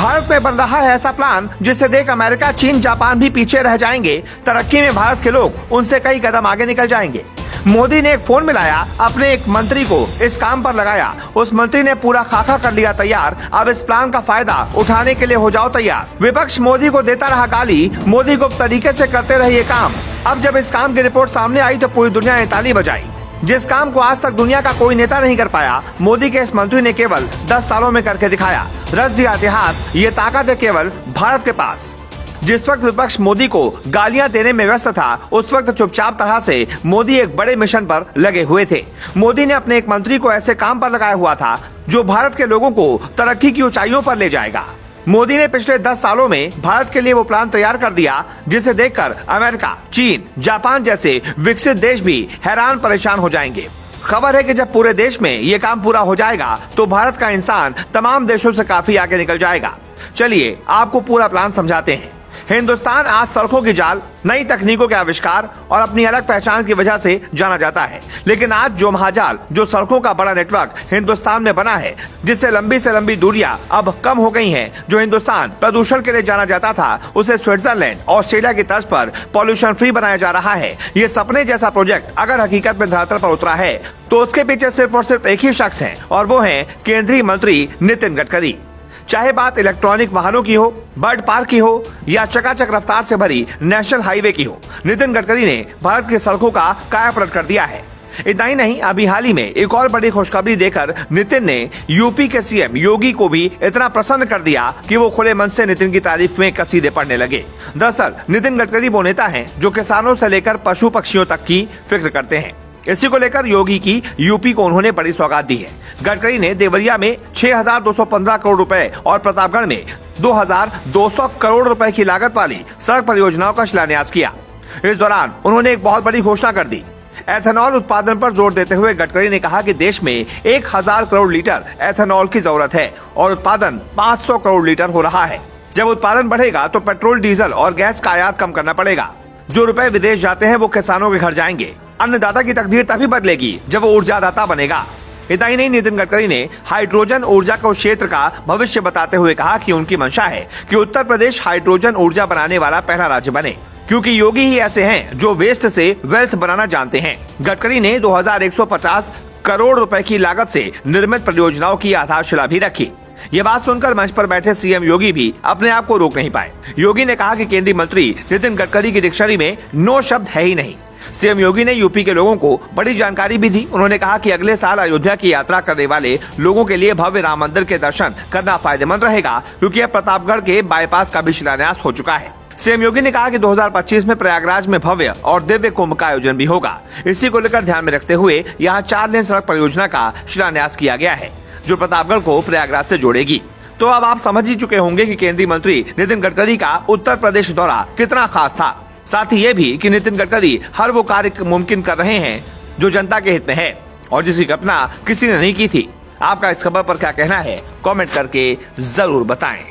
भारत में बन रहा है ऐसा प्लान जिससे देख अमेरिका, चीन, जापान भी पीछे रह जाएंगे। तरक्की में भारत के लोग उनसे कई कदम आगे निकल जाएंगे। मोदी ने एक फोन मिलाया, अपने एक मंत्री को इस काम पर लगाया। उस मंत्री ने पूरा खाका कर लिया तैयार। अब इस प्लान का फायदा उठाने के लिए हो जाओ तैयार। विपक्ष मोदी को देता रहा गाली, मोदी गुप्त तरीके से करते रहे ये काम। अब जब इस काम की रिपोर्ट सामने आई तो पूरी दुनिया ने ताली बजाई। जिस काम को आज तक दुनिया का कोई नेता नहीं कर पाया, मोदी के इस मंत्री ने केवल 10 सालों में करके दिखाया। रच दिया इतिहास। ये ताकत है केवल भारत के पास। जिस वक्त विपक्ष मोदी को गालियां देने में व्यस्त था, उस वक्त चुपचाप तरह से मोदी एक बड़े मिशन पर लगे हुए थे। मोदी ने अपने एक मंत्री को ऐसे काम पर लगाया हुआ था जो भारत के लोगों को तरक्की की ऊंचाइयों पर ले जाएगा। मोदी ने पिछले 10 सालों में भारत के लिए वो प्लान तैयार कर दिया जिसे देखकर अमेरिका, चीन, जापान जैसे विकसित देश भी हैरान परेशान हो जाएंगे। खबर है कि जब पूरे देश में ये काम पूरा हो जाएगा तो भारत का इंसान तमाम देशों से काफी आगे निकल जाएगा। चलिए आपको पूरा प्लान समझाते हैं। हिंदुस्तान आज सड़कों की जाल, नई तकनीकों के आविष्कार और अपनी अलग पहचान की वजह से जाना जाता है। लेकिन आज जो महाजाल, जो सड़कों का बड़ा नेटवर्क हिंदुस्तान में बना है, जिससे लंबी से लंबी दूरियां अब कम हो गई हैं, जो हिंदुस्तान प्रदूषण के लिए जाना जाता था, उसे स्विट्जरलैंड, ऑस्ट्रेलिया की तर्ज पर पॉल्यूशन फ्री बनाया जा रहा है। ये सपने जैसा प्रोजेक्ट अगर हकीकत में धरातल पर उतरा है तो उसके पीछे सिर्फ और सिर्फ एक ही शख्स है और वो है केंद्रीय मंत्री नितिन गडकरी। चाहे बात इलेक्ट्रॉनिक वाहनों की हो, बर्ड पार्क की हो या चकाचक रफ्तार से भरी नेशनल हाईवे की हो, नितिन गडकरी ने भारत की सड़कों का कायापलट कर दिया है। इतना ही नहीं, अभी हाल ही में एक और बड़ी खुशखबरी देकर नितिन ने यूपी के सीएम योगी को भी इतना प्रसन्न कर दिया कि वो खुले मन से नितिन की तारीफ में कसीदे पढ़ने लगे। दरअसल नितिन गडकरी वो नेता हैं जो किसानों से लेकर पशु पक्षियों तक की फिक्र करते हैं। इसी को लेकर योगी की यूपी को उन्होंने बड़ी सौगात दी है। गडकरी ने देवरिया में 6,215 करोड़ रुपए और प्रतापगढ़ में 2,200 करोड़ रुपए की लागत वाली सड़क परियोजनाओं का शिलान्यास किया। इस दौरान उन्होंने एक बहुत बड़ी घोषणा कर दी। एथेनॉल उत्पादन पर जोर देते हुए गडकरी ने कहा कि देश में 1,000 करोड़ लीटर एथेनॉल की जरूरत है और उत्पादन 500 करोड़ लीटर हो रहा है। जब उत्पादन बढ़ेगा तो पेट्रोल, डीजल और गैस का आयात कम करना पड़ेगा। जो रुपए विदेश जाते हैं वो किसानों के घर जाएंगे। अन्नदाता की तकदीर तभी बदलेगी जब वो ऊर्जादाता बनेगा। इतना ही नहीं, नितिन गडकरी ने हाइड्रोजन ऊर्जा को क्षेत्र का भविष्य बताते हुए कहा कि उनकी मंशा है कि उत्तर प्रदेश हाइड्रोजन ऊर्जा बनाने वाला पहला राज्य बने, क्योंकि योगी ही ऐसे हैं जो वेस्ट से वेल्थ बनाना जानते हैं। गडकरी ने 2,150 करोड़ रुपए की लागत से निर्मित परियोजनाओं की आधारशिला भी रखी। ये बात सुनकर मंच पर बैठे सीएम योगी भी अपने आप को रोक नहीं पाए। योगी ने कहा कि केंद्रीय मंत्री नितिन गडकरी की डिक्शनरी में नो शब्द है ही नहीं। सीएम योगी ने यूपी के लोगों को बड़ी जानकारी भी दी। उन्होंने कहा कि अगले साल अयोध्या की यात्रा करने वाले लोगों के लिए भव्य राम मंदिर के दर्शन करना फायदेमंद रहेगा, क्योंकि अब प्रतापगढ़ के बाईपास का भी शिलान्यास हो चुका है। सीएम योगी ने कहा कि 2025 में प्रयागराज में भव्य और दिव्य कुंभ का आयोजन भी होगा। इसी को लेकर ध्यान में रखते हुए यहाँ 4 लेन सड़क परियोजना का शिलान्यास किया गया है, जो प्रतापगढ़ को प्रयागराज से जोड़ेगी। तो अब आप समझ ही चुके होंगे कि केंद्रीय मंत्री नितिन गडकरी का उत्तर प्रदेश दौरा कितना खास था। साथ ही ये भी कि नितिन गडकरी हर वो कार्य मुमकिन कर रहे हैं जो जनता के हित में है और जिसकी कल्पना किसी ने नहीं की थी। आपका इस खबर पर क्या कहना है, कमेंट करके जरूर बताएं।